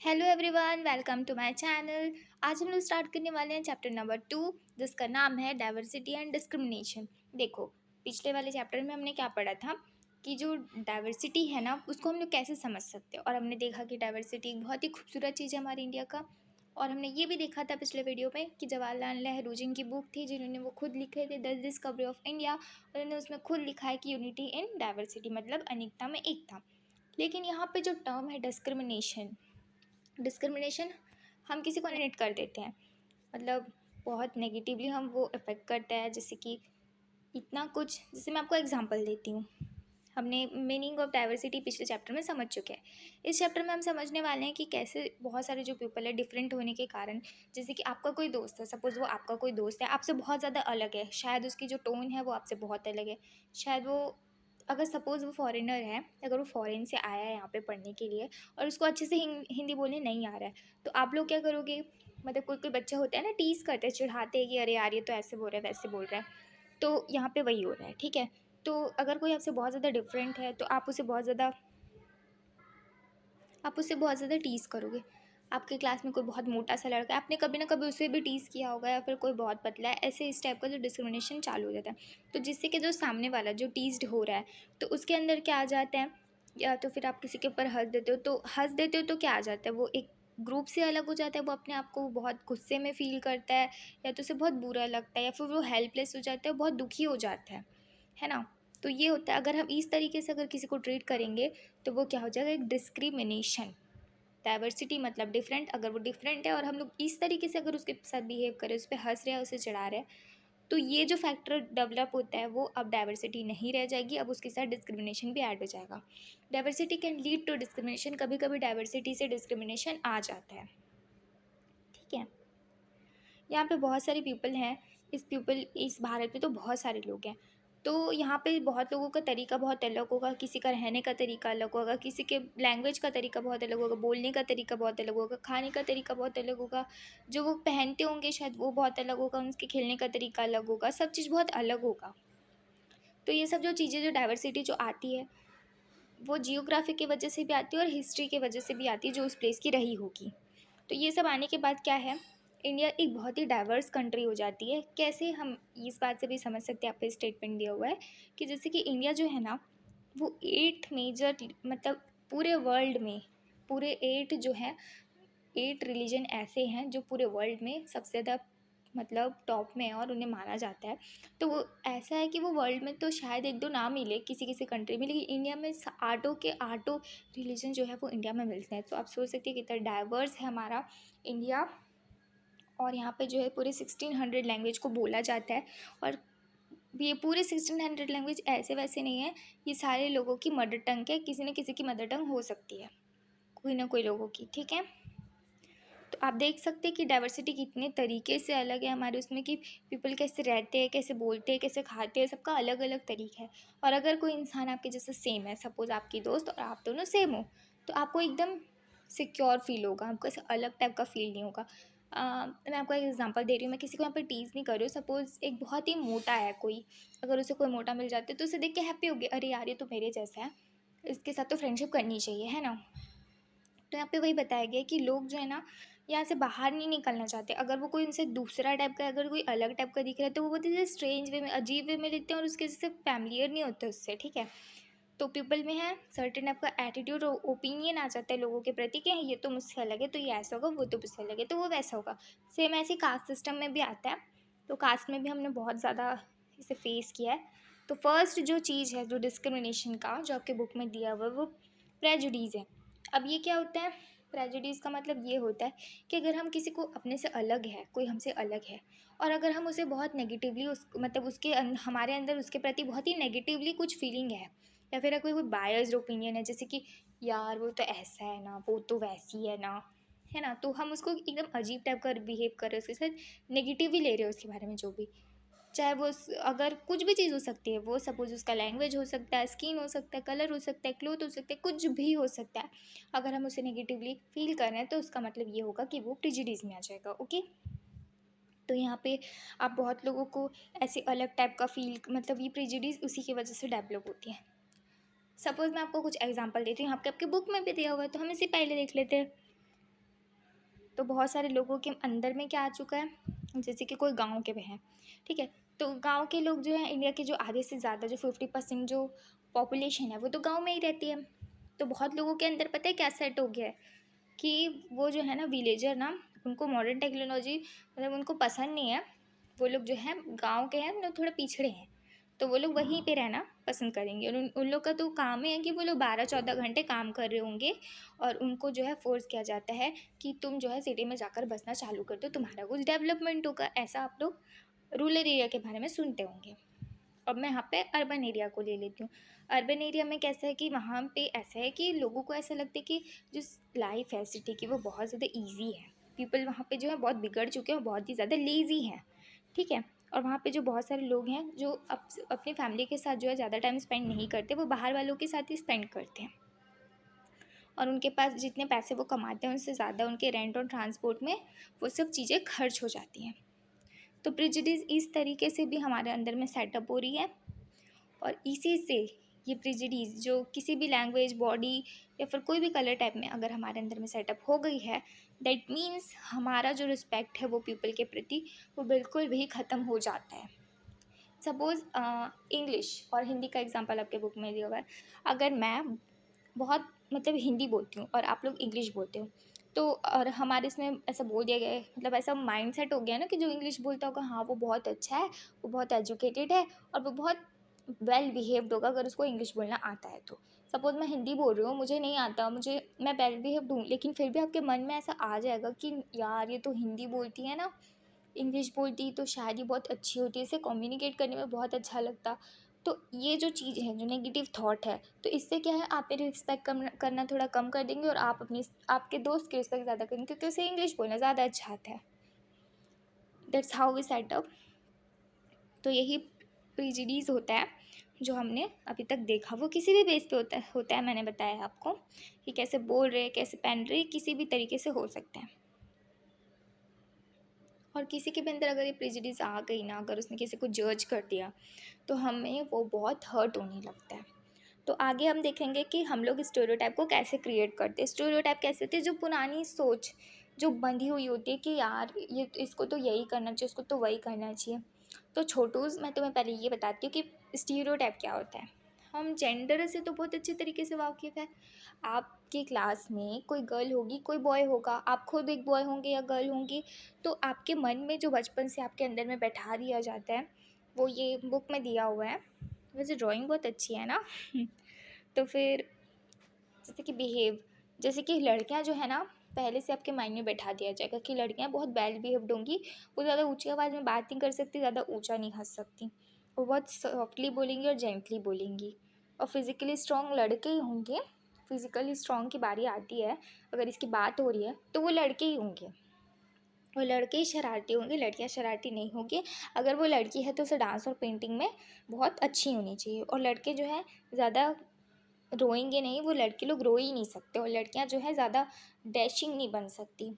Hello everyone, welcome to my channel. आज हम लोग स्टार्ट करने वाले हैं चैप्टर नंबर 2, जिसका नाम है डाइवर्सिटी एंड डिस्क्रिमिनेशन। देखो, पिछले वाले चैप्टर में हमने क्या पढ़ा था कि जो डाइवर्सिटी है ना, उसको हम लोग कैसे समझ सकते हैं। और हमने देखा कि डाइवर्सिटी एक बहुत ही खूबसूरत चीज़ है हमारे इंडिया का। और हमने ये भी देखा था पिछले वीडियो में कि जवाहरलाल नेहरू जी की बुक थी, जिन्होंने वो खुद लिखे थे द डिस्कवरी ऑफ इंडिया। उन्होंने उसमें खुद लिखा है कि यूनिटी इन डाइवर्सिटी, मतलब अनेकता में एकता। लेकिन यहाँ पे जो टर्म है डिस्क्रिमिनेशन, हम किसी को नेट कर देते हैं, मतलब बहुत नेगेटिवली हम वो इफ़ेक्ट करता है। जैसे कि इतना कुछ, जैसे मैं आपको एग्जांपल देती हूँ। हमने मीनिंग ऑफ डाइवर्सिटी पिछले चैप्टर में समझ चुके हैं। इस चैप्टर में हम समझने वाले हैं कि कैसे बहुत सारे जो पीपल है डिफरेंट होने के कारण, जैसे कि आपका कोई दोस्त है, सपोज़ वो आपका कोई दोस्त है, आपसे बहुत ज़्यादा अलग है, शायद उसकी जो टोन है वो आपसे बहुत अलग है। शायद वो, अगर सपोज़ वो फॉरेनर है, अगर वो फॉरेन से आया है यहाँ पे पढ़ने के लिए और उसको अच्छे से हिंदी बोलने नहीं आ रहा है, तो आप लोग क्या करोगे? मतलब कोई कोई बच्चे होते हैं ना, टीज़ करते हैं, चिढ़ाते हैं कि अरे यार ये तो ऐसे बोल रहा है वैसे बोल रहा है। तो यहाँ पे वही हो रहा है, ठीक है। तो अगर कोई आपसे बहुत ज़्यादा डिफरेंट है तो आप उससे बहुत ज़्यादा टीज़ करोगे। आपके क्लास में कोई बहुत मोटा सा लड़का है, आपने कभी ना कभी उसे भी टीज़ किया होगा, या फिर कोई बहुत पतला है, ऐसे इस टाइप का जो डिस्क्रिमिनेशन चालू हो जाता है। तो जिससे कि जो सामने वाला जो टीज्ड हो रहा है, तो उसके अंदर क्या आ जाता है, या तो फिर आप किसी के ऊपर हंस देते हो तो क्या आ जाता है, वो एक ग्रुप से अलग हो जाता है। वो अपने आप को बहुत गुस्से में फ़ील करता है, या तो उसे बहुत बुरा लगता है, या फिर वो हेल्पलेस हो जाता है, बहुत दुखी हो जाता है ना। तो ये होता है, अगर हम इस तरीके से अगर किसी को ट्रीट करेंगे तो वो क्या हो जाएगा, एक डिस्क्रिमिनेशन। डाइवर्सिटी मतलब डिफरेंट, अगर वो डिफरेंट है और हम लोग इस तरीके से अगर उसके साथ बिहेव करें, उस पर हंस रहे हैं, उसे चढ़ा रहे हैं, तो ये जो फैक्टर डेवलप होता है वो अब डाइवर्सिटी नहीं रह जाएगी, अब उसके साथ डिस्क्रिमिनेशन भी ऐड हो जाएगा। Diversity can lead to discrimination, कभी कभी डाइवर्सिटी से डिस्क्रिमिनेशन आ जाता है, ठीक है। यहाँ पे बहुत सारे पीपल हैं, इस भारत में तो बहुत सारे लोग हैं। तो यहाँ पे बहुत लोगों का तरीका बहुत अलग होगा, किसी का रहने का तरीका अलग होगा, किसी के लैंग्वेज का तरीका बहुत अलग होगा, बोलने का तरीका बहुत अलग होगा, खाने का तरीका बहुत अलग होगा, जो वो पहनते होंगे शायद वो बहुत अलग होगा, उनके खेलने का तरीका अलग होगा, सब चीज़ बहुत अलग होगा। तो ये सब जो चीज़ें, जो डाइवर्सिटी जो आती है, वो जियोग्राफी की वजह से भी आती है और हिस्ट्री की वजह से भी आती है, जो उस प्लेस की रही होगी। तो ये सब आने के बाद क्या है, इंडिया एक बहुत ही डाइवर्स कंट्री हो जाती है। कैसे हम इस बात से भी समझ सकते हैं, आप पे स्टेटमेंट दिया हुआ है कि जैसे कि इंडिया जो है ना, वो 8 मेजर, मतलब पूरे वर्ल्ड में, पूरे 8 जो है, 8 रिलीजन ऐसे हैं जो पूरे वर्ल्ड में सबसे ज़्यादा, मतलब टॉप में है और उन्हें माना जाता है। तो वो ऐसा है कि वो वर्ल्ड में तो शायद एक दो ना मिले किसी किसी कंट्री में, लेकिन इंडिया में आठों के आठों रिलीजन जो है वो इंडिया में मिलते हैं। तो आप सोच सकते हैं कितना डाइवर्स है हमारा इंडिया। और यहाँ पे जो है पूरे 1600 लैंग्वेज को बोला जाता है। और ये पूरे 1600 लैंग्वेज ऐसे वैसे नहीं है, ये सारे लोगों की मदर टंग है, किसी न किसी की मदर टंग हो सकती है, कोई ना कोई लोगों की, ठीक है। तो आप देख सकते हैं कि डाइवर्सिटी कितने तरीके से अलग है हमारे उसमें, कि पीपल कैसे रहते हैं, कैसे बोलते हैं, कैसे खाते हैं, सबका अलग अलग तरीका है। और अगर कोई इंसान आपके जैसे सेम है, सपोज़ आपकी दोस्त और आप दोनों सेम हो, तो आपको एकदम सिक्योर फील होगा, आपको ऐसे अलग टाइप का फील नहीं होगा। मैं आपको एक एग्जांपल दे रही हूँ, मैं किसी को यहाँ पे टीज़ नहीं कर रही हूँ। सपोज़ एक बहुत ही मोटा है कोई, अगर उसे कोई मोटा मिल जाता है तो उसे देख के हैप्पी होगी, अरे यार ये तो मेरे जैसा है, इसके साथ तो फ्रेंडशिप करनी चाहिए, है ना। तो यहाँ पे वही बताया गया है कि लोग जो है ना, यहाँ से बाहर नहीं निकलना चाहते। अगर वो कोई उनसे दूसरा टाइप का, अगर कोई अलग टाइप का दिख रहा है, तो वो बहुत ही स्ट्रेंज वे में, अजीब वे में लेते हैं और उसके जैसे फैमिलियर नहीं होते उससे, ठीक है। तो पीपल में है सर्टेन टाइप का एटीट्यूड और ओपिनियन आ जाता है लोगों के प्रति कि ये तो मुझसे अलग है, तो ये ऐसा होगा, वो तो मुझसे अलग है तो वो वैसा होगा। सेम ऐसे कास्ट सिस्टम में भी आता है। तो कास्ट में भी हमने बहुत ज़्यादा इसे फेस किया है। तो फर्स्ट जो चीज़ है, जो डिस्क्रिमिनेशन का जो आपके बुक में दिया हुआ है, वो प्रेजुडीज़ है। अब ये क्या होता है? प्रेजुडिस का मतलब ये होता है कि अगर हम किसी को अपने से अलग है, कोई हमसे अलग है, और अगर हम उसे बहुत नेगेटिवली, उस मतलब हमारे अंदर उसके प्रति बहुत ही नेगेटिवली कुछ फीलिंग है, या फिर कोई कोई बायस्ड ओपिनियन है, जैसे कि यार वो तो ऐसा है ना, वो तो वैसी है ना, तो हम उसको एकदम अजीब टाइप का बिहेव कर रहे हैं, उसके साथ नेगेटिवली ले रहे हो उसके बारे में, जो भी, चाहे वो अगर कुछ भी चीज़ हो सकती है, वो सपोज़ उसका लैंग्वेज हो सकता है, स्किन हो सकता है, कलर हो सकता है, क्लोथ हो सकता है, कुछ भी हो सकता है। अगर हम उसे नेगेटिवली फील कर रहे हैं तो उसका मतलब ये होगा कि वो प्रिजुडिस में आ जाएगा, ओके। तो यहाँ पे आप बहुत लोगों को ऐसे अलग टाइप का फील, मतलब ये प्रिजुडिस उसी की वजह से डेवलप होती है। सपोज़ मैं आपको कुछ एग्जांपल देती हूँ, आपके आपके बुक में भी दिया हुआ है, तो हम इसे पहले देख लेते हैं। तो बहुत सारे लोगों के अंदर में क्या आ चुका है, जैसे कि कोई गाँव के में है, ठीक है? तो गाँव के लोग जो हैं, इंडिया के जो आधे से ज़्यादा जो 50% जो पॉपुलेशन है वो तो गाँव में ही रहती है। तो बहुत लोगों के अंदर पता है क्या सेट हो गया है कि वो जो है ना विलेजर ना, उनको मॉडर्न टेक्नोलॉजी मतलब उनको पसंद नहीं है। वो लोग जो हैं गाँव के हैं, मतलब थोड़े पिछड़े हैं, तो वो लोग वहीं पे रहना पसंद करेंगे। और उन लोग का तो काम ही है कि वो लोग 12-14 घंटे काम कर रहे होंगे, और उनको जो है फ़ोर्स किया जाता है कि तुम जो है सिटी में जाकर बसना चालू कर दो, तुम्हारा कुछ डेवलपमेंट होगा। ऐसा आप लोग रूरल एरिया के बारे में सुनते होंगे। अब मैं यहाँ पे अर्बन एरिया को ले लेती हूँ। अर्बन एरिया में कैसा है कि वहाँ पे ऐसा है कि लोगों को ऐसा लगता है कि जो लाइफ है सिटी की वो बहुत ज़्यादा ईजी है। पीपल वहाँ पे जो है बहुत बिगड़ चुके हैं और बहुत ही ज़्यादा लेज़ी हैं, ठीक है? और वहाँ पे जो बहुत सारे लोग हैं जो अपनी फैमिली के साथ जो है ज़्यादा टाइम स्पेंड नहीं करते, वो बाहर वालों के साथ ही स्पेंड करते हैं। और उनके पास जितने पैसे वो कमाते हैं उससे ज़्यादा उनके रेंट और ट्रांसपोर्ट में वो सब चीज़ें खर्च हो जाती हैं। तो प्रेजुडिस इस तरीके से भी हमारे अंदर में सेटअप हो रही है, और इसी से ये प्रेजुडिस जो किसी भी लैंग्वेज, बॉडी या फिर कोई भी कलर टाइप में अगर हमारे अंदर में सेटअप हो गई है, दैट मीन्स हमारा जो रिस्पेक्ट है वो पीपल के प्रति वो बिल्कुल भी ख़त्म हो जाता है। सपोज़ इंग्लिश और हिंदी का एग्जांपल आपके बुक में दिया हुआ है। अगर मैं बहुत मतलब हिंदी बोलती हूँ और आप लोग इंग्लिश बोलते हो, तो और हमारे इसमें ऐसा बोल दिया गया है, मतलब ऐसा माइंड सेट हो गया है ना कि जो इंग्लिश बोलता होगा हाँ वो बहुत अच्छा है, वो बहुत एजुकेटेड है और वो बहुत वेल बिहेव्ड होगा अगर उसको इंग्लिश बोलना आता है तो। सपोज़ मैं हिंदी बोल रही हूँ, मुझे नहीं आता, मुझे मैं वेल बिहेव्ड हूँ, लेकिन फिर भी आपके मन में ऐसा आ जाएगा कि यार ये तो हिंदी बोलती है ना, इंग्लिश बोलती तो शायद ही बहुत अच्छी होती, इसे कम्युनिकेट करने में बहुत अच्छा लगता। तो ये जो चीज़ है, जो नेगेटिव थॉट है, तो इससे क्या है आप मेरी रिस्पेक्ट कम करना थोड़ा कम कर देंगे और आप अपनी आपके दोस्त की रिस्पेक्ट ज़्यादा करेंगे क्योंकि उसे इंग्लिश बोलना ज़्यादा अच्छा आता है। That's how we set up. तो यही प्रिजुडिस होता है जो हमने अभी तक देखा, वो किसी भी बेस पे होता है मैंने बताया आपको कि कैसे बोल रहे, कैसे पहन रहे, किसी भी तरीके से हो सकता है। और किसी के भी अंदर अगर ये प्रेजुडिस आ गई ना, अगर उसने किसी को जज कर दिया तो हमें वो बहुत हर्ट होने लगता है। तो आगे हम देखेंगे कि हम लोग स्टीरियोटाइप को कैसे क्रिएट करते हैं। स्टीरियोटाइप कैसे होती है, जो पुरानी सोच जो बंधी हुई होती है कि यार ये इसको तो यही करना चाहिए, उसको तो वही करना चाहिए। तो छोटूज मैं तुम्हें पहले ये बताती हूँ कि स्टीरियोटाइप क्या होता है। हम जेंडर से तो बहुत अच्छे तरीके से वाकिफ़ है। आपकी क्लास में कोई गर्ल होगी, कोई बॉय होगा, आप खुद एक बॉय होंगे या गर्ल होंगी, तो आपके मन में जो बचपन से आपके अंदर में बैठा दिया जाता है वो ये बुक में दिया हुआ है। वैसे ड्राइंग बहुत अच्छी है ना तो फिर जैसे कि बिहेव, जैसे कि लड़कियां जो है ना, पहले से आपके माइंड में बैठा दिया जाएगा कि लड़कियां बहुत वेल बिहेव्ड होंगी, वो ज़्यादा ऊंची आवाज़ में बात नहीं कर सकती, ज़्यादा ऊंचा नहीं हंस सकती, वो बहुत सॉफ्टली बोलेंगी और जेंटली बोलेंगी। और फिज़िकली स्ट्रॉन्ग लड़के ही होंगे। फिज़िकली स्ट्रॉन्ग की बारी आती है, अगर इसकी बात हो रही है तो वो लड़के ही होंगे। वो लड़के ही शरारती होंगे, लड़कियां शरारती नहीं होंगी। अगर वो लड़की है तो उसे डांस और पेंटिंग में बहुत अच्छी होनी चाहिए। और लड़के जो है ज़्यादा रोएंगे नहीं, वो लड़के लोग रो ही नहीं सकते। और लड़कियां जो है ज़्यादा डैशिंग नहीं बन सकती।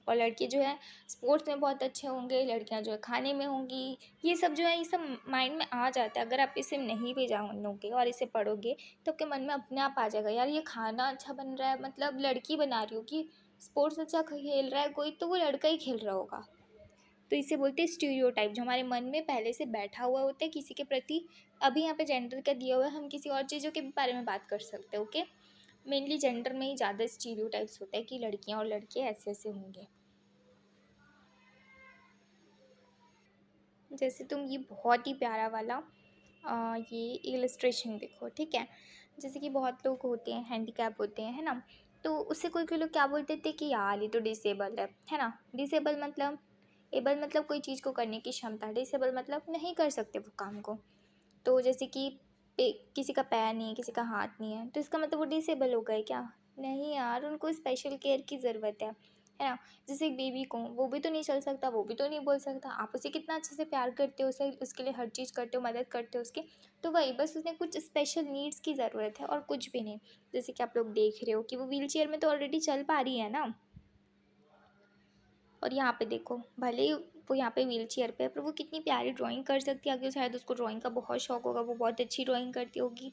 और लड़के जो है स्पोर्ट्स में बहुत अच्छे होंगे, लड़कियां जो है खाने में होंगी। ये सब जो है ये सब माइंड में आ जाता है। अगर आप इसे नहीं भी जानोगे और इसे पढ़ोगे तो आपके मन में अपने आप आ जाएगा, यार ये खाना अच्छा बन रहा है, मतलब लड़की बना रही होगी। स्पोर्ट्स अच्छा खेल रहा है कोई, तो वो लड़का ही खेल रहा होगा। तो इसे बोलते हैं स्टीरियोटाइप, जो हमारे मन में पहले से बैठा हुआ होता है किसी के प्रति। अभी यहाँ पे जेंडर का दिया हुआ है, हम किसी और चीज़ों के बारे में बात कर सकते हैं। ओके, मेनली जेंडर में ही ज़्यादा स्टीरियोटाइप्स होता है कि लड़कियाँ और लड़के ऐसे ऐसे होंगे। जैसे तुम ये बहुत ही प्यारा वाला ये इलस्ट्रेशन देखो, ठीक है? जैसे कि बहुत लोग होते हैं हैंडीकैप होते हैं, है ना? तो उससे कोई कोई लोग क्या बोलते थे कि यार ये तो डिसेबल है ना? डिसेबल मतलब, एबल मतलब कोई चीज़ को करने की क्षमता, डिसेबल मतलब नहीं कर सकते वो काम को। तो जैसे कि किसी का पैर नहीं है, किसी का हाथ नहीं है, तो इसका मतलब वो डिसेबल हो गए क्या? नहीं यार, उनको स्पेशल केयर की ज़रूरत है ना? जैसे एक बेबी को, वो भी तो नहीं चल सकता, वो भी तो नहीं बोल सकता, आप उसे कितना अच्छे से प्यार करते हो, उसे उसके लिए हर चीज़ करते हो, मदद करते हो उसकी। तो वही बस उसने कुछ स्पेशल नीड्स की ज़रूरत है और कुछ भी नहीं। जैसे कि आप लोग देख रहे हो कि वो व्हील चेयर में तो ऑलरेडी चल पा रही है ना। और यहाँ पे देखो, भले ही वो यहाँ पे व्हील चेयर पे है, पर वो कितनी प्यारी ड्राइंग कर सकती है। आगे शायद उसको ड्राइंग का बहुत शौक होगा, वो बहुत अच्छी ड्राइंग करती होगी।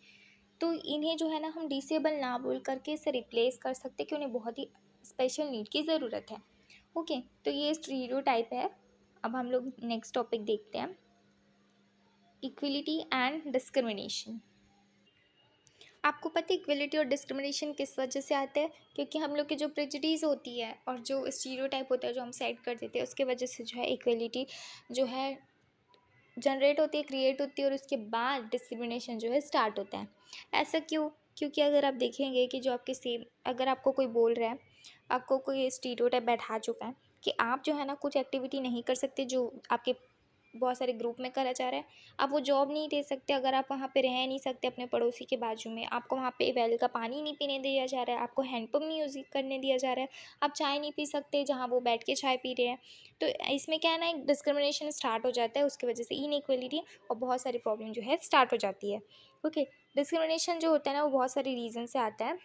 तो इन्हें जो है ना हम डिसेबल ना बोल करके इसे रिप्लेस कर सकते कि उन्हें बहुत ही स्पेशल नीड की ज़रूरत है। ओके, तो ये स्टीरियोटाइप है। अब हम लोग नेक्स्ट टॉपिक देखते हैं, इक्वलिटी एंड डिस्क्रिमिनेशन। आपको पता है इक्वलिटी और डिस्क्रिमिनेशन किस वजह से आता है? क्योंकि हम लोग की जो प्रेजुडिस होती है और जो स्टीरियोटाइप होता है जो हम सेट कर देते हैं, उसके वजह से जो है इक्वलिटी जो है जनरेट होती है, क्रिएट होती है, और उसके बाद डिस्क्रिमिनेशन जो है स्टार्ट होता है। ऐसा क्यों? क्योंकि अगर आप देखेंगे कि जो आपके सेम, अगर आपको कोई बोल रहा है, आपको कोई स्टीरियोटाइप बैठा चुका है कि आप जो है ना कुछ एक्टिविटी नहीं कर सकते जो आपके बहुत सारे ग्रुप में करा जा रहा है, आप वो जॉब नहीं दे सकते, अगर आप वहाँ पे रह नहीं सकते अपने पड़ोसी के बाजू में, आपको वहाँ पे वेल का पानी नहीं पीने दिया जा रहा है, आपको हैंडपम्प नहीं यूज़ करने दिया जा रहा है, आप चाय नहीं पी सकते जहाँ वो बैठ के चाय पी रहे हैं। तो इसमें क्या है ना, एक डिस्क्रिमिनेशन स्टार्ट हो जाता है, उसकी वजह से इनइक्वलिटी और बहुत सारी प्रॉब्लम जो है स्टार्ट हो जाती है। ओके, डिस्क्रिमिनेशन जो होता है ना वो बहुत सारी रीज़न से आता है,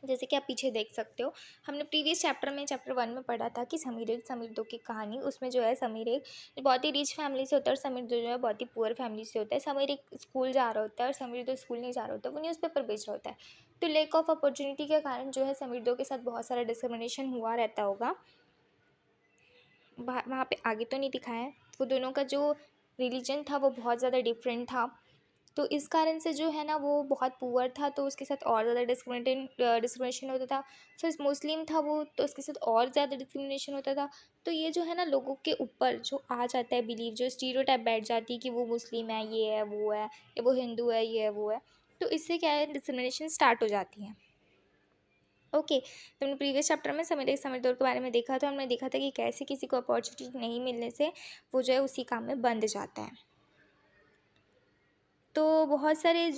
जैसे कि आप पीछे देख सकते हो। हमने प्रीवियस चैप्टर में चैप्टर 1 में पढ़ा था कि समीर एक समीर दो की कहानी, उसमें जो है समीर एक बहुत ही रिच फैमिली से होता है और समीर दो जो है बहुत ही पुअर फैमिली से होता है। समीर एक स्कूल जा रहा होता है और समीर दो स्कूल नहीं जा रहा होता, वो न्यूज़पेपर बेच रहा होता है। तो लैक ऑफ अपॉर्चुनिटी के कारण जो है समीर दो के साथ बहुत सारा डिस्क्रिमिनेशन हुआ रहता होगा। वहाँ पे आगे तो नहीं दिखाया है, वो दोनों का जो रिलीजन था वो बहुत ज़्यादा डिफरेंट था, तो इस कारण से जो है ना वो बहुत पुअर था, तो उसके साथ और ज़्यादा डिस्क्रिमिनेशन होता था। फिर मुस्लिम था वो, तो उसके साथ और ज़्यादा डिस्क्रिमिनेशन होता था। तो ये जो है ना लोगों के ऊपर जो आ जाता है बिलीव, जो स्टीरियोटाइप बैठ जाती है कि वो मुस्लिम है, ये है, वो है, या वो हिंदू है, ये है, वो है, तो इससे क्या है डिस्क्रिमिनेशन स्टार्ट हो जाती है। ओके, तो हमने प्रीवियस चैप्टर में समय दौर के बारे में देखा था, हमने देखा था कि कैसे किसी को अपॉर्चुनिटी नहीं मिलने से वो जो है उसी काम में बंध जाता है। तो बहुत सारे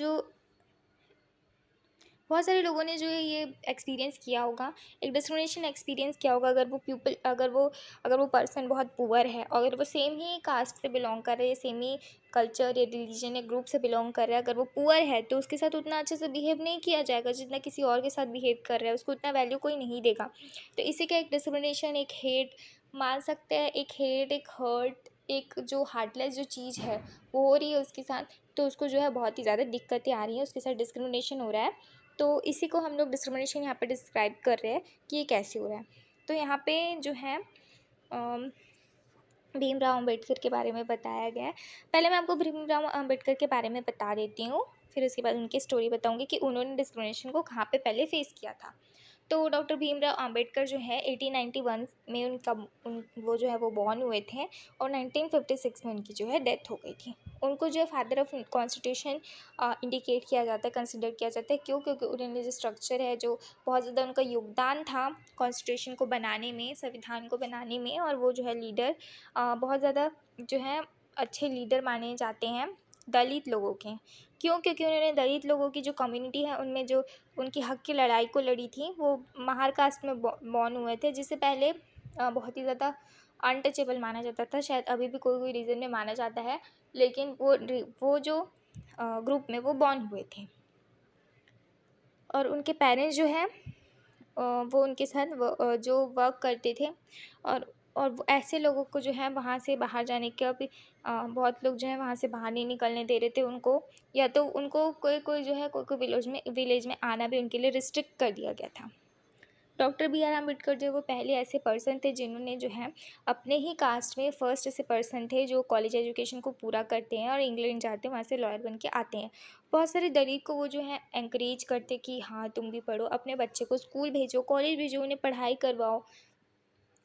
लोगों ने जो है ये एक्सपीरियंस किया होगा, एक डिस्क्रिमिनेशन एक्सपीरियंस किया होगा। अगर वो पर्सन बहुत पुअर है, अगर वो सेम ही कास्ट से बिलोंग कर रहे हैं, सेम ही कल्चर या रिलीजन या ग्रुप से बिलोंग कर रहा है, अगर वो पुअर है तो उसके साथ उतना अच्छे से बिहेव नहीं किया जाएगा जितना किसी और के साथ बिहेव कर रहा है, उसको उतना वैल्यू कोई नहीं देगा। तो इसी का एक डिस्क्रिमिनेशन, एक हेट मान सकते हैं, एक हेट, एक हर्ट, एक जो हार्टलेस जो चीज़ है वो हो रही है उसके साथ, तो उसको जो है बहुत ही ज़्यादा दिक्कतें आ रही हैं, उसके साथ डिस्क्रिमिनेशन हो रहा है। तो इसी को हम लोग डिस्क्रिमिनेशन यहाँ पे डिस्क्राइब कर रहे हैं कि ये कैसे हो रहा है। तो यहाँ पे जो है भीमराव अम्बेडकर के बारे में बताया गया है। पहले मैं आपको भीमराव अम्बेडकर के बारे में बता देती हूँ, फिर उसके बाद उनकी स्टोरी बताऊँगी कि उन्होंने डिस्क्रिमिनेशन को कहाँ पे पहले फेस किया था। तो डॉक्टर भीमराव अम्बेडकर जो है 1891 में वो जो है वो बॉर्न हुए थे, और 1956 में उनकी जो है डेथ हो गई थी। उनको जो है फादर ऑफ कॉन्स्टिट्यूशन इंडिकेट किया जाता है, कंसिडर किया जाता है। क्यों? क्योंकि उन्होंने जो स्ट्रक्चर है, जो बहुत ज़्यादा उनका योगदान था कॉन्स्टिट्यूशन को बनाने में, संविधान को बनाने में, और वो जो है लीडर बहुत ज़्यादा जो है अच्छे लीडर माने जाते हैं दलित लोगों के। क्यों? क्योंकि उन्होंने दलित लोगों की जो कम्युनिटी है उनमें जो उनकी हक की लड़ाई को लड़ी थी, वो महार कास्ट में बॉर्न हुए थे, जिससे पहले बहुत ही ज़्यादा अनटचेबल माना जाता था, शायद अभी भी कोई कोई रीज़न में माना जाता है, लेकिन वो जो ग्रुप में वो बॉर्न हुए थे, और उनके पेरेंट्स जो है वो उनके साथ जो वर्क करते थे, और वो ऐसे लोगों को जो है वहाँ से बाहर जाने का भी बहुत लोग जो है वहाँ से बाहर नहीं निकलने दे रहे थे उनको, या तो उनको कोई कोई जो है कोई कोई विलेज में आना भी उनके लिए रिस्ट्रिक्ट कर दिया गया था। डॉक्टर बी आर अम्बेडकर जो वो पहले ऐसे पर्सन थे जिन्होंने जो है अपने ही कास्ट में फर्स्ट ऐसे पर्सन थे जो कॉलेज एजुकेशन को पूरा करते हैं और इंग्लैंड जाते हैं, वहाँ से लॉयर बन के आते हैं। बहुत सारे दलित को वो जो है एंकरेज करते कि हाँ तुम भी पढ़ो, अपने बच्चे को स्कूल भेजो, कॉलेज भेजो, उन्हें पढ़ाई करवाओ,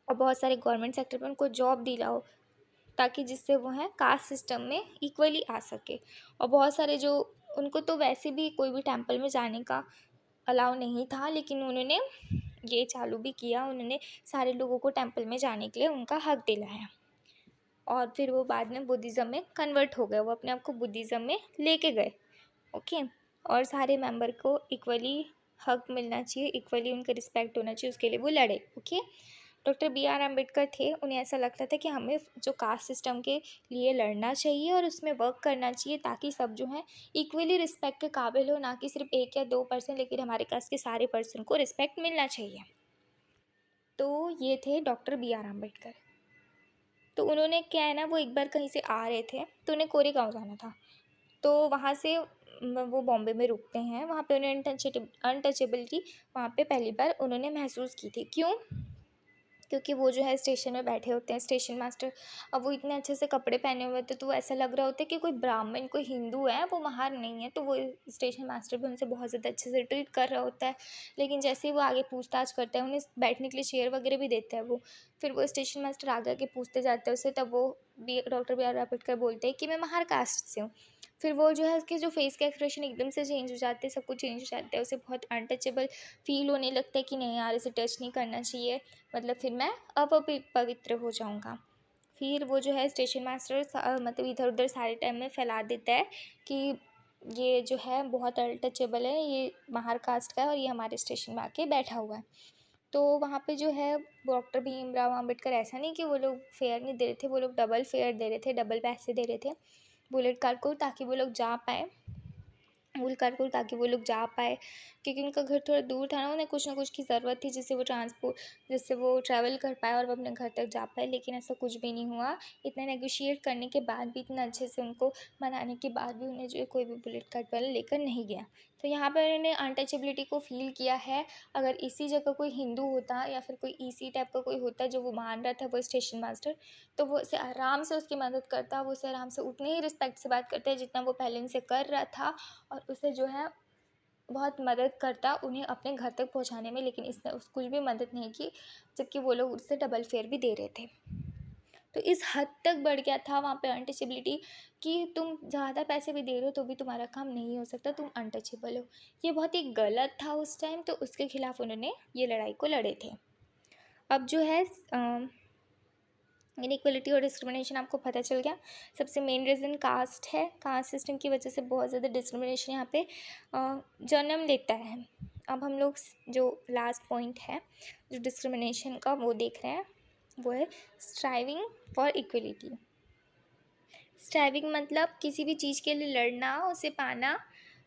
और बहुत सारे गवर्नमेंट सेक्टर में उनको जॉब दिलाओ, ताकि जिससे वो है कास्ट सिस्टम में इक्वली आ सके। और बहुत सारे जो उनको तो वैसे भी कोई भी टेम्पल में जाने का अलाउ नहीं था, लेकिन उन्होंने ये चालू भी किया, उन्होंने सारे लोगों को टेम्पल में जाने के लिए उनका हक दिलाया, और फिर वो बाद में बुद्धिज़्म में कन्वर्ट हो गए, वो अपने आप को बुद्धिज़्म में लेके गए। ओके, और सारे मेंबर को इक्वली हक मिलना चाहिए, इक्वली उनका रिस्पेक्ट होना चाहिए, उसके लिए वो लड़े। Okay, doctor B R Ambedkar थे, उन्हें ऐसा लगता था कि हमें जो कास्ट सिस्टम के लिए लड़ना चाहिए और उसमें वर्क करना चाहिए, ताकि सब जो है इक्वली रिस्पेक्ट के काबिल हो, ना कि सिर्फ 1 या 2%, लेकिन हमारे कास्ट के सारे पर्सन को रिस्पेक्ट मिलना चाहिए। तो ये थे डॉक्टर बी आर अम्बेडकर। तो उन्होंने क्या है ना, वो एक बार कहीं से आ रहे थे, तो उन्हें कोरेगांव जाना था, तो वहाँ से वो बॉम्बे में रुकते हैं। वहाँ पे उन्हें अनटचेबिलिटी वहाँ पे पहली बार उन्होंने महसूस की थी। क्यों? क्योंकि वो जो है स्टेशन में बैठे होते हैं स्टेशन मास्टर। अब वो इतने अच्छे से कपड़े पहने हुए थे, तो वो ऐसा लग रहा होता है कि कोई ब्राह्मण, कोई हिंदू है, वो बाहर नहीं है। तो वो स्टेशन मास्टर भी उनसे बहुत ज़्यादा अच्छे से ट्रीट कर रहा होता है। लेकिन जैसे ही वो आगे पूछताछ करता है, उन्हें बैठने के लिए चेयर वगैरह भी देता है वो। फिर वो स्टेशन मास्टर आगे आके पूछते जाते हैं उससे, तब वो डॉक्टर बी आर अम्बेडकर बोलते हैं कि मैं महार कास्ट से हूँ। फिर वो जो है उसके जो फेस के एक्सप्रेशन एकदम से चेंज हो जाते हैं, सब कुछ चेंज हो जाता है, उसे बहुत अनटचेबल फील होने लगता है कि नहीं यार, इसे टच नहीं करना चाहिए, मतलब फिर मैं पवित्र हो जाऊँगा। फिर वो जो है स्टेशन मास्टर मतलब इधर उधर सारे टाइम में फैला देता है कि ये जो है बहुत अनटचेबल है, ये बाहर कास्ट का है और ये हमारे स्टेशन में आके बैठा हुआ है। तो वहाँ पे जो है डॉक्टर भीमराव अम्बेडकर, ऐसा नहीं कि वो लोग फेयर नहीं दे रहे थे, वो लोग डबल फेयर दे रहे थे, डबल पैसे दे रहे थे बुलेट कार को, ताकि वो लोग जा पाए मूल कार को, ताकि वो लोग जा पाए, क्योंकि उनका घर थोड़ा दूर था ना, उन्हें कुछ ना कुछ की ज़रूरत थी जिससे वो ट्रैवल कर पाए और वो अपने घर तक जा पाए। लेकिन ऐसा कुछ भी नहीं हुआ। इतना नेगोशिएट करने के बाद भी, इतना अच्छे से उनको मनाने के बाद भी उन्हें जो है कोई भी बुलेट कार्ड वाला लेकर नहीं गया। तो यहाँ पर उन्होंने अनटचेबिलिटी को फ़ील किया है। अगर इसी जगह कोई हिंदू होता या फिर कोई इसी टाइप का कोई होता जो वो मान रहा था, वो स्टेशन मास्टर, तो वो उसे आराम से उसकी मदद करता, वो उसे आराम से उतनी ही रिस्पेक्ट से बात करता है जितना वो पहले उनसे कर रहा था, और उसे जो है बहुत मदद करता उन्हें अपने घर तक पहुंचाने में। लेकिन इसने कुछ भी मदद नहीं की, जबकि वो लोग उससे डबल फेयर भी दे रहे थे। तो इस हद तक बढ़ गया था वहाँ पे अनटचेबिलिटी, कि तुम ज़्यादा पैसे भी दे रहे हो तो भी तुम्हारा काम नहीं हो सकता, तुम अनटचेबल हो। ये बहुत ही गलत था उस टाइम, तो उसके खिलाफ उन्होंने ये लड़ाई को लड़े थे। अब जो है इनइक्वलिटी और डिस्क्रिमिनेशन आपको पता चल गया। सबसे मेन रीज़न कास्ट है। कास्ट सिस्टम की वजह से बहुत ज़्यादा डिस्क्रिमिनेशन यहाँ पे जन्म लेता है। अब हम लोग जो लास्ट पॉइंट है जो डिस्क्रिमिनेशन का, वो देख रहे हैं, वो है स्ट्राइविंग फॉर इक्वलिटी। स्ट्राइविंग मतलब किसी भी चीज़ के लिए लड़ना, उसे पाना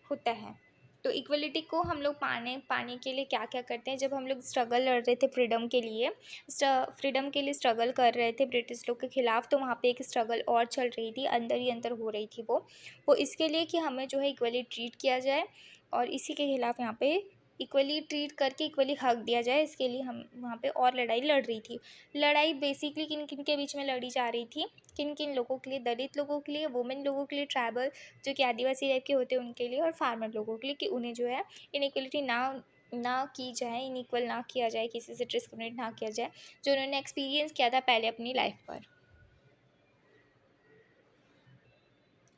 होता है। तो इक्वलिटी को हम लोग पाने के लिए क्या क्या करते हैं। जब हम लोग स्ट्रगल लड़ रहे थे फ्रीडम के लिए स्ट्रगल कर रहे थे ब्रिटिश लोग के ख़िलाफ़, तो वहाँ पे एक स्ट्रगल और चल रही थी, अंदर ही अंदर हो रही थी वो इसके लिए कि हमें जो है इक्वली ट्रीट किया जाए, और इसी के खिलाफ़ यहाँ पे इक्वली ट्रीट करके इक्वली हक दिया जाए, इसके लिए हम वहाँ पे और लड़ाई लड़ रही थी। लड़ाई बेसिकली किन किन के बीच में लड़ी जा रही थी, किन किन लोगों के लिए, दलित लोगों के लिए, वुमेन लोगों के लिए, ट्राइबल जो कि आदिवासी टाइप के होते हैं उनके लिए, और फार्मर लोगों के लिए, कि उन्हें जो है इनइक्वलिटी ना की जाए, इनइक्वल ना किया जाए, किसी से डिस्क्रिमिनेट ना किया जाए, जो उन्होंने एक्सपीरियंस किया था पहले अपनी लाइफ पर।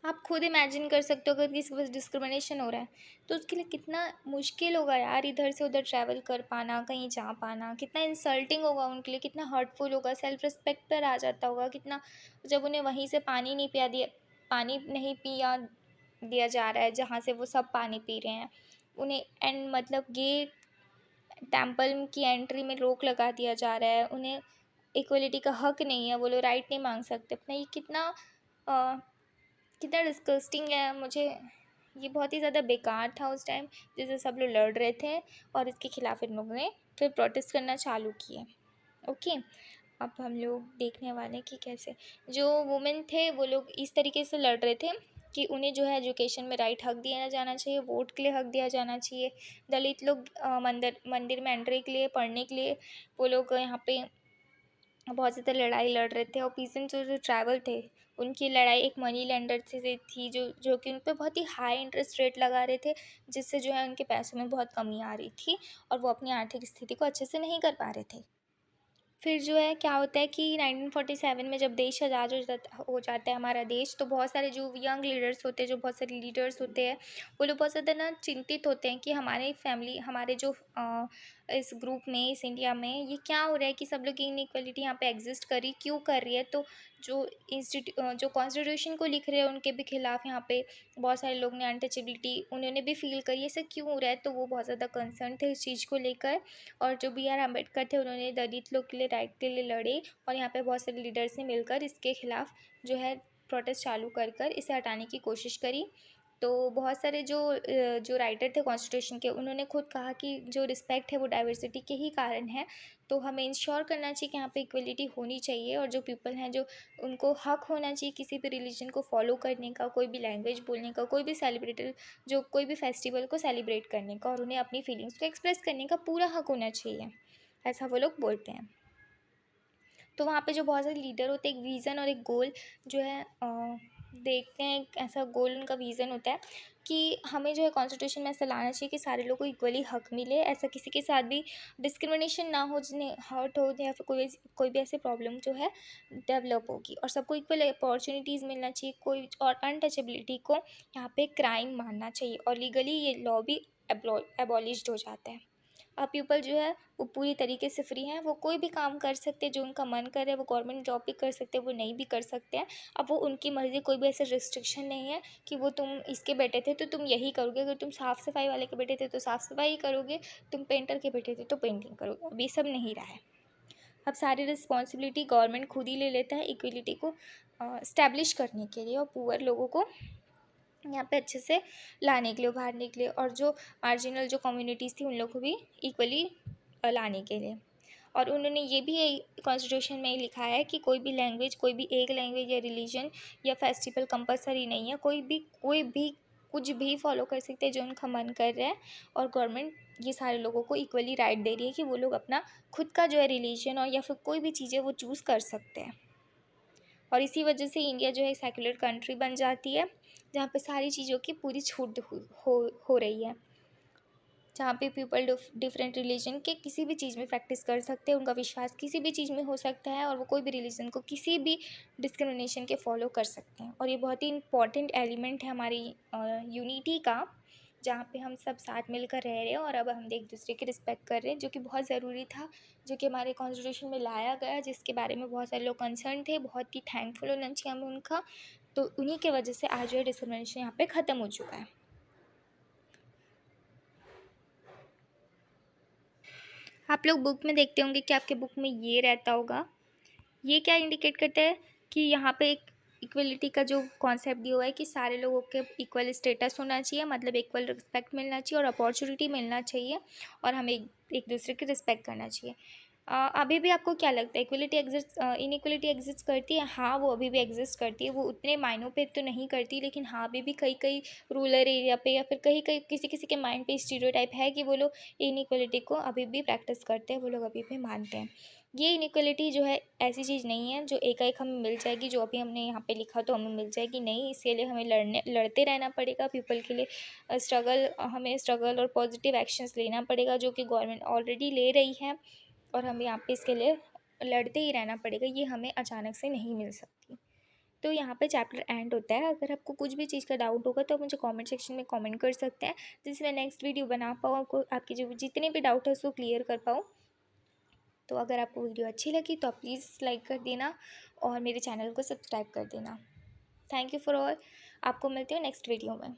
आप खुद इमेजिन कर सकते हो, अगर किसी के पास डिस्क्रिमिनेशन हो रहा है तो उसके लिए कितना मुश्किल होगा यार, इधर से उधर ट्रैवल कर पाना, कहीं जा पाना, कितना इंसल्टिंग होगा उनके लिए, कितना हर्टफुल होगा, सेल्फ रिस्पेक्ट पर आ जाता होगा कितना। जब उन्हें वहीं से पानी नहीं पिया दिया जा रहा है जहाँ से वो सब पानी पी रहे हैं, उन्हें एंड मतलब गेट टेम्पल की एंट्री में रोक लगा दिया जा रहा है, उन्हें इक्वलिटी का हक नहीं है, वो लोग राइट नहीं मांग सकते अपना। ये कितना डिस्गस्टिंग है। मुझे ये बहुत ही ज़्यादा बेकार था उस टाइम, जैसे सब लोग लड़ रहे थे और इसके खिलाफ इन लोगों ने फिर प्रोटेस्ट करना चालू किए। ओके, अब हम लोग देखने वाले हैं कि कैसे जो वुमेन थे वो लोग इस तरीके से लड़ रहे थे कि उन्हें जो है एजुकेशन में राइट हक दिया जाना चाहिए, वोट के लिए हक दिया जाना चाहिए। दलित लोग मंदिर में एंट्री के लिए, पढ़ने के लिए, वो लोग यहाँ पे बहुत ज़्यादा लड़ाई लड़ रहे थे। और पीसेंट जो ट्राइबल थे, उनकी लड़ाई एक मनी लेंडर से थी, जो कि उन पे बहुत ही हाई इंटरेस्ट रेट लगा रहे थे, जिससे जो है उनके पैसों में बहुत कमी आ रही थी और वो अपनी आर्थिक स्थिति को अच्छे से नहीं कर पा रहे थे। फिर जो है क्या होता है कि 1947 में जब देश आज़ाद हो जाता है हमारा देश, तो बहुत सारे जो यंग लीडर्स होते हैं, जो बहुत सारे लीडर्स होते हैं, वो लोग बहुत ज़्यादा ना चिंतित होते हैं कि हमारी फैमिली, हमारे जो इस ग्रुप में, इस इंडिया में ये क्या हो रहा है कि सब लोग इनइक्वलिटी यहाँ पे एग्जिस्ट करी क्यों कर रही है। तो जो कॉन्स्टिट्यूशन को लिख रहे हैं उनके भी खिलाफ यहाँ पे बहुत सारे लोग ने अनटचेबिलिटी उन्होंने भी फील करी, ऐसा क्यों हो रहा है, तो वो बहुत ज़्यादा कंसर्न थे इस चीज़ को लेकर। और जो बी आर अम्बेडकर थे, उन्होंने दलित लोग के लिए राइट के लिए लड़े, और यहाँ पे बहुत सारे लीडर्स ने मिलकर इसके खिलाफ जो है प्रोटेस्ट चालू कर इसे हटाने की कोशिश करी। तो बहुत सारे जो राइटर थे कॉन्स्टिट्यूशन के, उन्होंने खुद कहा कि जो रिस्पेक्ट है वो डाइवर्सिटी के ही कारण है, तो हमें इंश्योर करना चाहिए कि यहाँ पे इक्वलिटी होनी चाहिए, और जो पीपल हैं जो उनको हक होना चाहिए किसी भी रिलीजन को फॉलो करने का, कोई भी लैंग्वेज बोलने का, कोई भी फेस्टिवल को सेलिब्रेट करने का, और उन्हें अपनी फीलिंग्स को एक्सप्रेस करने का पूरा हक होना चाहिए, ऐसा वो लोग बोलते हैं। तो वहाँ पे जो बहुत सारे लीडर होते हैं, एक विज़न और एक गोल जो है देखते हैं। एक ऐसा गोल उनका विज़न होता है कि हमें जो है कॉन्स्टिट्यूशन में ऐसा लाना चाहिए कि सारे लोगों को इक्वली हक मिले, ऐसा किसी के साथ भी डिस्क्रिमिनेशन ना हो जिन्हें हर्ट हो, या फिर कोई भी ऐसी प्रॉब्लम जो है डेवलप होगी, और सबको इक्वल अपॉर्चुनिटीज़ मिलना चाहिए। कोई और अनटचेबिलिटी को यहाँ पे क्राइम मानना चाहिए, और लीगली ये लॉ भी एबॉलिश्ड हो जाता है। अब पीपल जो है वो पूरी तरीके से फ्री हैं, वो कोई भी काम कर सकते हैं जो उनका मन करे, वो गवर्नमेंट जॉब भी कर सकते हैं, वो नहीं भी कर सकते हैं। अब वो उनकी मर्ज़ी, कोई भी ऐसे रिस्ट्रिक्शन नहीं है कि वो तुम इसके बेटे थे तो तुम यही करोगे, अगर तुम साफ़ सफाई वाले के बेटे थे तो साफ़ सफाई ही करोगे, तुम पेंटर के बेटे थे तो पेंटिंग करोगे। अब ये सब नहीं रहा है। अब सारी रिस्पॉन्सिबिलिटी गवर्नमेंट खुद ही ले लेता है इक्वलिटी को इस्टेब्लिश करने के लिए, और पुअर लोगों को यहाँ पे अच्छे से लाने के लिए, उभारने के लिए, और जो मार्जिनल जो कम्युनिटीज़ थी उन लोग को भी इक्वली लाने के लिए। और उन्होंने ये भी कॉन्स्टिट्यूशन में लिखा है कि कोई भी लैंग्वेज, कोई भी एक लैंग्वेज या रिलीजन या फेस्टिवल कंपलसरी नहीं है। कोई भी कुछ भी फॉलो कर सकते हैं जो उनका मन कर रहा है, और गवर्नमेंट ये सारे लोगों को इक्वली राइट दे रही है कि वो लोग अपना खुद का जो है रिलीजन और या फिर कोई भी चीज़ है वो चूज़ कर सकते हैं। और इसी वजह से इंडिया जो है सेक्युलर कंट्री बन जाती है, जहाँ पे सारी चीज़ों की पूरी छूट हो रही है, जहाँ पे पीपल डिफरेंट रिलीजन के किसी भी चीज़ में प्रैक्टिस कर सकते हैं, उनका विश्वास किसी भी चीज़ में हो सकता है, और वो कोई भी रिलीजन को किसी भी डिस्क्रिमिनेशन के फॉलो कर सकते हैं। और ये बहुत ही इंपॉर्टेंट एलिमेंट है हमारी यूनिटी का, जहाँ पे हम सब साथ मिलकर रह रहे हैं, और अब हम एक दूसरे की रिस्पेक्ट कर रहे हैं, जो कि बहुत ज़रूरी था, जो कि हमारे कॉन्स्टिट्यूशन में लाया गया, जिसके बारे में बहुत सारे लोग कंसर्न थे। बहुत ही थैंकफुल होना चाहिए हमें उनका। तो उन्हीं के वजह से आज जो है डिस्क्रिमिनेशन यहाँ पे ख़त्म हो चुका है। आप लोग बुक में देखते होंगे कि आपके बुक में ये रहता होगा, ये क्या इंडिकेट करता है कि यहाँ पे एक इक्वलिटी का जो कॉन्सेप्ट दिया हुआ है कि सारे लोगों के इक्वल स्टेटस होना चाहिए, मतलब इक्वल रिस्पेक्ट मिलना चाहिए और अपॉर्चुनिटी मिलना चाहिए, और हमें एक दूसरे की रिस्पेक्ट करना चाहिए। अभी भी आपको क्या लगता है इक्वलिटी एग्जिस्ट, इनइक्वलिटी एग्जिस्ट करती है? हाँ, वो अभी भी एग्जिस्ट करती है। वो उतने मायनों पे तो नहीं करती, लेकिन हाँ, अभी भी कई कई रूरल एरिया पे या फिर कहीं कहीं किसी किसी के माइंड पे स्टीरियोटाइप है कि वो लोग इनइक्वलिटी को अभी भी प्रैक्टिस करते हैं, वो लोग अभी भी मानते हैं। ये इनइक्वलिटी जो है ऐसी चीज़ नहीं है जो एकाएक हमें मिल जाएगी, जो अभी हमने यहाँ पे लिखा तो हमें मिल जाएगी, नहीं। इसके लिए हमें लड़ते रहना पड़ेगा पीपल के लिए। हमें स्ट्रगल और पॉजिटिव एक्शंस लेना पड़ेगा, जो कि गवर्नमेंट ऑलरेडी ले रही है, और हमें यहाँ पे इसके लिए लड़ते ही रहना पड़ेगा। ये हमें अचानक से नहीं मिल सकती। तो यहाँ पे चैप्टर एंड होता है। अगर आपको कुछ भी चीज़ का डाउट होगा तो आप मुझे कमेंट सेक्शन में कमेंट कर सकते हैं, जिससे मैं नेक्स्ट वीडियो बना पाऊँ, आपको आपके जो जितने भी डाउट है उसको क्लियर कर पाऊँ। तो अगर आपको वीडियो अच्छी लगी तो आप प्लीज़ लाइक कर देना, और मेरे चैनल को सब्सक्राइब कर देना। Thank you for all. आपको मिलते हैं नेक्स्ट वीडियो में।